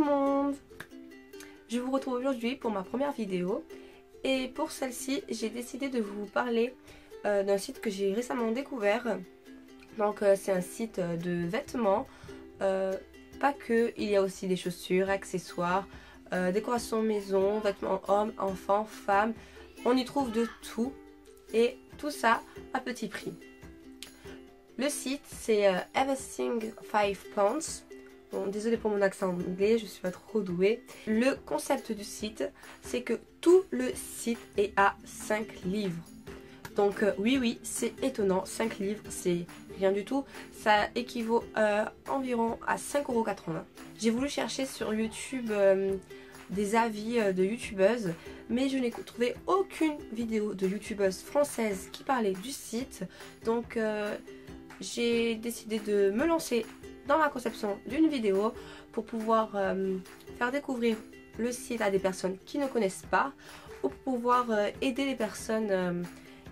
le monde! Je vous retrouve aujourd'hui pour ma première vidéo et pour celle-ci j'ai décidé de vous parler d'un site que j'ai récemment découvert. Donc c'est un site de vêtements, pas que, il y a aussi des chaussures, accessoires, décoration maison, vêtements hommes, enfants, femmes, on y trouve de tout et tout ça à petit prix. Le site c'est Everything 5 Pounds. Bon, désolée pour mon accent anglais, je suis pas trop douée. Le concept du site, c'est que tout le site est à 5 livres. Donc oui, c'est étonnant, 5 livres, c'est rien du tout. Ça équivaut environ à 5,80 €. J'ai voulu chercher sur YouTube des avis de youtubeuses, mais je n'ai trouvé aucune vidéo de youtubeuse française qui parlait du site. Donc j'ai décidé de me lancer dans la conception d'une vidéo pour pouvoir faire découvrir le site à des personnes qui ne connaissent pas, ou pour pouvoir aider les personnes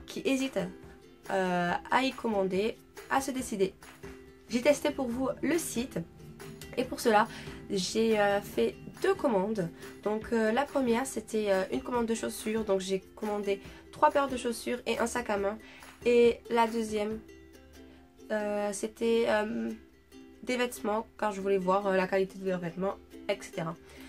qui hésitent à y commander, à se décider. J'ai testé pour vous le site et pour cela j'ai fait 2 commandes. Donc la première c'était une commande de chaussures, donc j'ai commandé 3 paires de chaussures et un sac à main, et la deuxième c'était des vêtements, car je voulais voir la qualité de leurs vêtements, etc.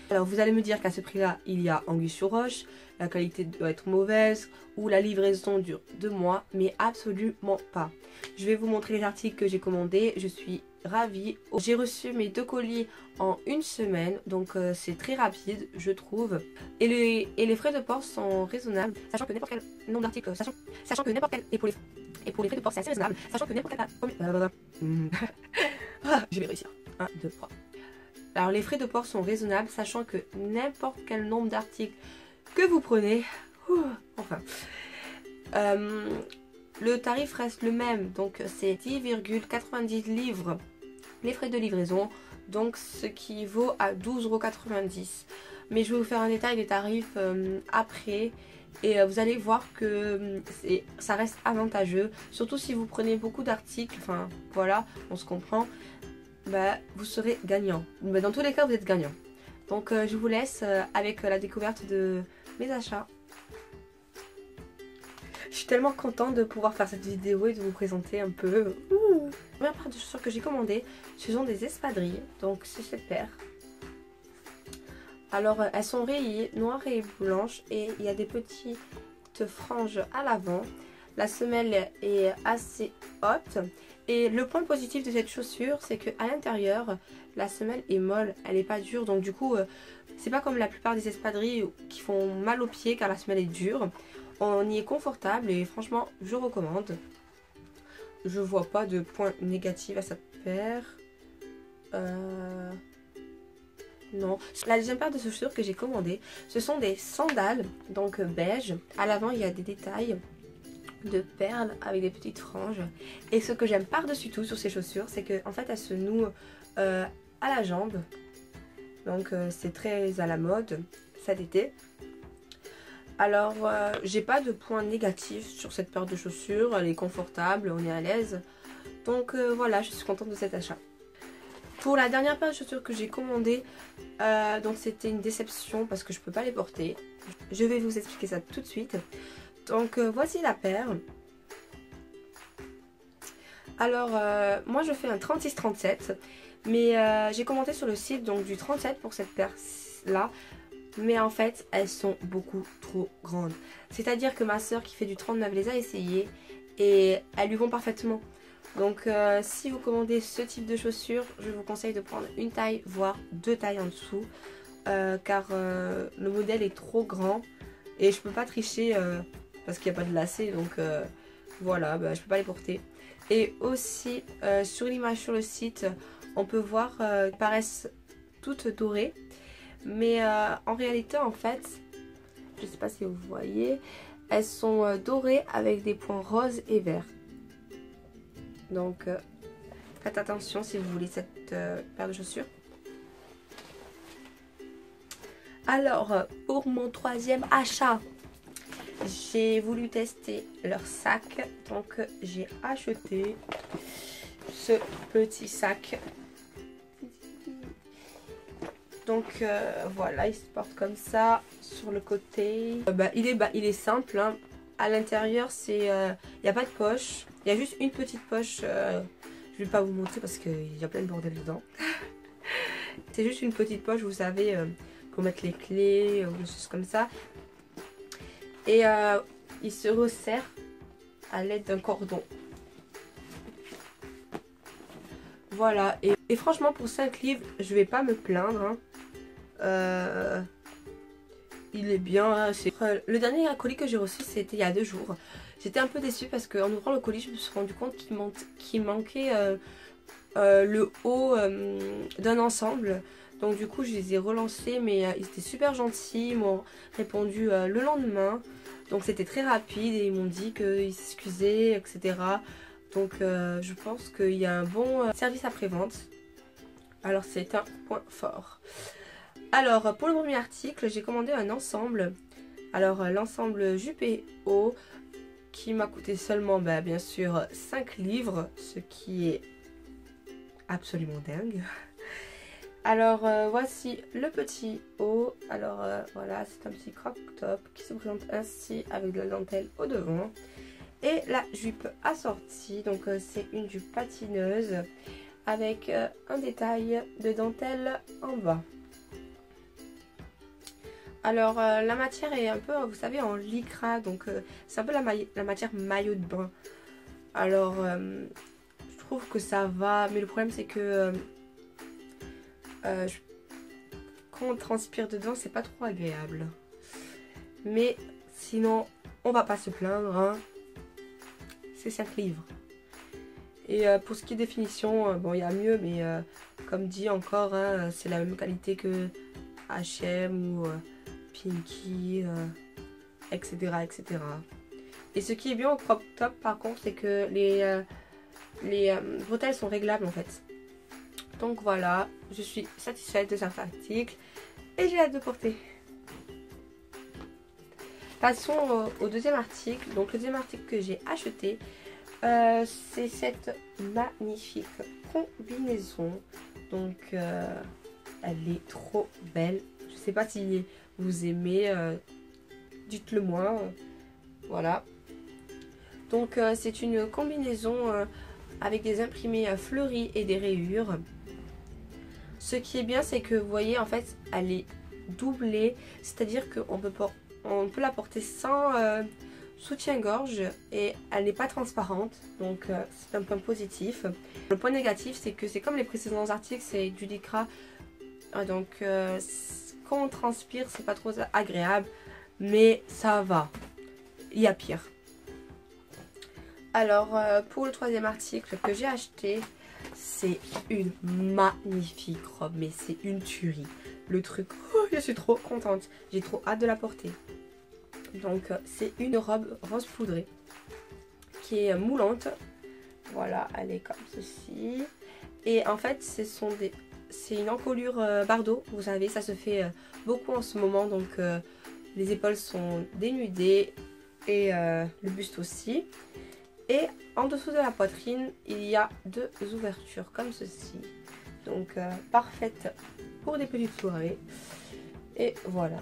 Alors vous allez me dire qu'à ce prix là il y a anguille sur roche, la qualité doit être mauvaise ou la livraison dure 2 mois, mais absolument pas. Je vais vous montrer les articles que j'ai commandés, je suis ravie. J'ai reçu mes 2 colis en 1 semaine, donc c'est très rapide je trouve. Et les frais de port sont raisonnables, sachant que n'importe quel nombre d'articles, sachant que n'importe quel, et pour les frais de port c'est assez raisonnable, sachant que n'importe quel... je vais réussir. 1, 2, 3. Alors les frais de port sont raisonnables, sachant que n'importe quel nombre d'articles que vous prenez, le tarif reste le même, donc c'est 10,90 livres les frais de livraison, donc ce qui vaut à 12,90 €. Mais je vais vous faire un détail des tarifs après, et vous allez voir que ça reste avantageux, surtout si vous prenez beaucoup d'articles, enfin voilà, on se comprend. Bah, vous serez gagnant. Bah, dans tous les cas, vous êtes gagnant. Donc je vous laisse avec la découverte de mes achats. Je suis tellement contente de pouvoir faire cette vidéo et de vous présenter un peu. La première paire de chaussures que j'ai commandées, ce sont des espadrilles. Donc c'est cette paire. Alors elles sont rayées, noires et blanches, et il y a des petites franges à l'avant. La semelle est assez haute. Et le point positif de cette chaussure, c'est qu'à l'intérieur, la semelle est molle, elle n'est pas dure. Donc du coup, c'est pas comme la plupart des espadrilles qui font mal aux pieds car la semelle est dure. On y est confortable et franchement, je recommande. Je vois pas de point négatif à cette paire. Non. La deuxième paire de chaussures que j'ai commandée, ce sont des sandales, donc beige. À l'avant, il y a des détails de perles avec des petites franges, et ce que j'aime par-dessus tout sur ces chaussures, c'est que en fait elles se nouent à la jambe, donc c'est très à la mode cet été. Alors j'ai pas de point négatif sur cette paire de chaussures, elle est confortable, on est à l'aise, donc voilà, je suis contente de cet achat. Pour la dernière paire de chaussures que j'ai commandée, donc c'était une déception parce que je peux pas les porter. Je vais vous expliquer ça tout de suite. Donc voici la paire. Alors moi je fais un 36-37, mais j'ai commandé sur le site donc du 37 pour cette paire là, mais en fait elles sont beaucoup trop grandes. C'est à dire que ma soeur qui fait du 39 les a essayées et elles lui vont parfaitement. Donc si vous commandez ce type de chaussures, je vous conseille de prendre une taille voire 2 tailles en dessous, car le modèle est trop grand et je peux pas tricher parce qu'il n'y a pas de lacets, donc voilà, bah, je peux pas les porter. Et aussi sur l'image sur le site, on peut voir qu'elles paraissent toutes dorées, mais en réalité en fait, je sais pas si vous voyez, elles sont dorées avec des points roses et verts. Donc faites attention si vous voulez cette paire de chaussures. Alors pour mon troisième achat, j'ai voulu tester leur sac, donc j'ai acheté ce petit sac Donc voilà, il se porte comme ça sur le côté. Il est simple, hein. À l'intérieur, il n'y a pas de poche. Il y a juste une petite poche. Je vais pas vous montrer parce qu'il y a plein de bordel dedans. C'est juste une petite poche, vous savez, pour mettre les clés ou des choses comme ça. Et il se resserre à l'aide d'un cordon. Voilà, et franchement pour 5 livres, je vais pas me plaindre, hein. Il est bien. Le dernier colis que j'ai reçu, c'était il y a 2 jours. J'étais un peu déçue parce qu'en ouvrant le colis, je me suis rendu compte qu'il manquait le haut d'un ensemble. Donc du coup, je les ai relancés, mais ils étaient super gentils. Ils m'ont répondu le lendemain. Donc c'était très rapide et ils m'ont dit qu'ils s'excusaient, etc. Donc je pense qu'il y a un bon service après-vente. Alors c'est un point fort. Alors pour le premier article, j'ai commandé un ensemble. Alors l'ensemble jupe et haut qui m'a coûté seulement bien sûr 5 livres, ce qui est absolument dingue. Alors voici le petit haut. Alors voilà, c'est un petit crop top qui se présente ainsi avec de la dentelle au devant. Et la jupe assortie, donc c'est une jupe patineuse avec un détail de dentelle en bas. Alors la matière est un peu, vous savez, en lycra, donc c'est un peu la matière maillot de bain. Alors je trouve que ça va, mais le problème c'est que quand on transpire dedans, c'est pas trop agréable. Mais sinon, on va pas se plaindre, hein. C'est 5 livres. Et pour ce qui est définition, bon, il y a mieux, mais comme dit encore, hein, c'est la même qualité que H&M ou Pinky, etc., etc. Et ce qui est bien au crop top, par contre, c'est que les bretelles sont réglables, en fait. Donc voilà, je suis satisfaite de cet article et j'ai hâte de porter. Passons au deuxième article. Donc le deuxième article que j'ai acheté, c'est cette magnifique combinaison. Donc elle est trop belle. Je sais pas si vous aimez, dites-le moi. Voilà. Donc c'est une combinaison avec des imprimés fleuris et des rayures. Ce qui est bien, c'est que vous voyez, en fait, elle est doublée. C'est-à-dire qu'on peut la porter sans soutien-gorge et elle n'est pas transparente. Donc c'est un point positif. Le point négatif, c'est que c'est comme les précédents articles, c'est du lycra. Donc quand on transpire, c'est pas trop agréable. Mais ça va. Il y a pire. Alors pour le troisième article que j'ai acheté, c'est une magnifique robe, mais c'est une tuerie. Le truc, oh, je suis trop contente. J'ai trop hâte de la porter. Donc c'est une robe rose poudrée qui est moulante. Voilà, elle est comme ceci. Et en fait, c'est une encolure bardeau. Vous savez, ça se fait beaucoup en ce moment. Donc les épaules sont dénudées et le buste aussi. Et en dessous de la poitrine, il y a 2 ouvertures comme ceci. Donc parfaite pour des petites soirées. Et voilà.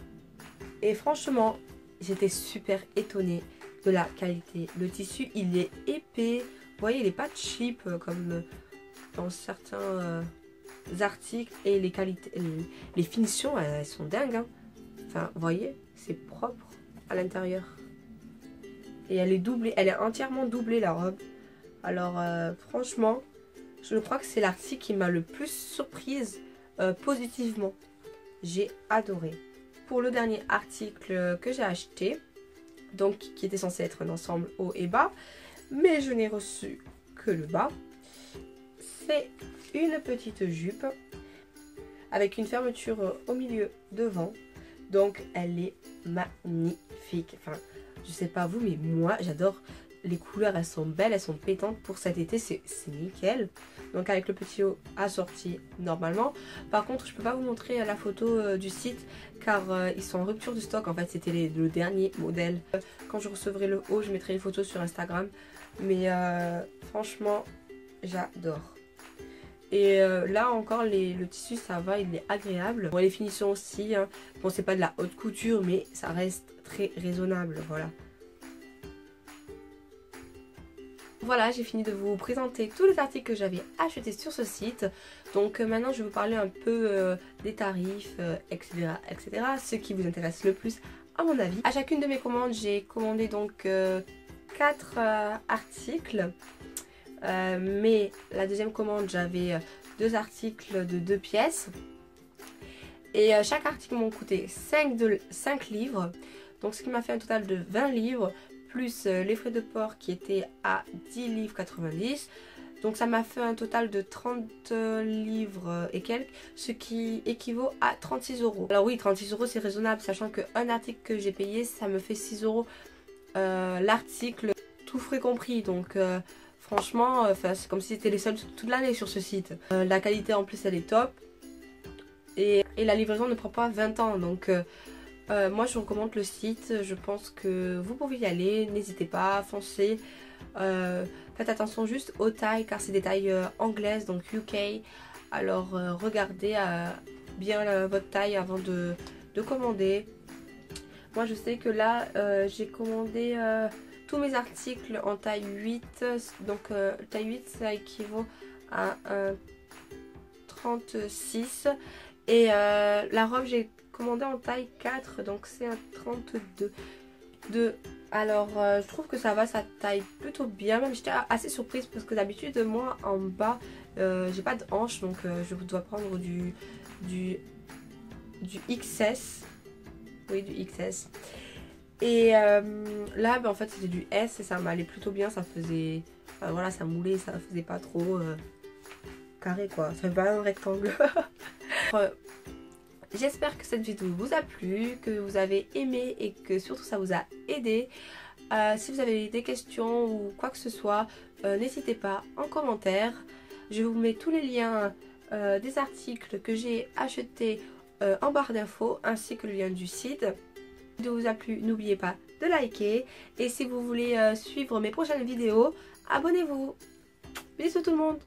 Et franchement, j'étais super étonnée de la qualité. Le tissu, il est épais. Vous voyez, il n'est pas cheap comme dans certains articles. Et les qualités, les finitions, elles sont dingues, hein. Enfin, vous voyez, c'est propre à l'intérieur. Et elle est doublée, elle est entièrement doublée la robe. Alors franchement, je crois que c'est l'article qui m'a le plus surprise positivement. J'ai adoré. Pour le dernier article que j'ai acheté, donc qui était censé être un ensemble haut et bas, mais je n'ai reçu que le bas. C'est une petite jupe avec une fermeture au milieu devant. Donc elle est magnifique. Enfin, je sais pas vous, mais moi j'adore. Les couleurs, elles sont belles, elles sont pétantes pour cet été, c'est nickel. Donc avec le petit haut assorti normalement. Par contre, je peux pas vous montrer la photo du site car ils sont en rupture de stock. En fait, c'était le dernier modèle. Quand je recevrai le haut, je mettrai une photo sur Instagram. Mais franchement, j'adore. Et là encore le tissu ça va, il est agréable. Bon, les finitions aussi, hein. Bon, c'est pas de la haute couture mais ça reste très raisonnable, voilà. Voilà, j'ai fini de vous présenter tous les articles que j'avais achetés sur ce site. Donc maintenant je vais vous parler un peu des tarifs, etc., etc. Ce qui vous intéresse le plus à mon avis. À chacune de mes commandes, j'ai commandé donc 4 articles. Mais la deuxième commande, j'avais 2 articles de 2 pièces. Et chaque article m'ont coûté 5 livres. Donc ce qui m'a fait un total de 20 livres. Plus les frais de port qui étaient à 10 livres 90. Donc ça m'a fait un total de 30 livres et quelques, ce qui équivaut à 36 euros. Alors oui, 36 euros c'est raisonnable, sachant qu'un article que j'ai payé, ça me fait 6 euros l'article, tout frais compris. Donc franchement, c'est comme si c'était les soldes toute l'année sur ce site. La qualité en plus elle est top. Et la livraison ne prend pas 20 ans, donc... moi je vous recommande le site, je pense que vous pouvez y aller, n'hésitez pas, foncez. Faites attention juste aux tailles car c'est des tailles anglaises, donc UK. Alors regardez bien votre taille avant de commander. Moi je sais que là j'ai commandé tous mes articles en taille 8. Donc taille 8 ça équivaut à un 36. Et la robe j'ai commandé en taille 4, donc c'est un 32. Alors je trouve que ça va, ça taille plutôt bien, même j'étais assez surprise parce que d'habitude moi en bas j'ai pas de hanche, donc je dois prendre du XS. Oui, du XS. Et là en fait c'était du S et ça m'allait plutôt bien, ça faisait, voilà, ça moulait, ça faisait pas trop carré quoi, ça fait pas un rectangle. J'espère que cette vidéo vous a plu, que vous avez aimé et que surtout ça vous a aidé. Si vous avez des questions ou quoi que ce soit, n'hésitez pas en commentaire. Je vous mets tous les liens des articles que j'ai achetés en barre d'infos ainsi que le lien du site. Si la vidéo vous a plu, n'oubliez pas de liker. Et si vous voulez suivre mes prochaines vidéos, abonnez-vous. Bisous tout le monde.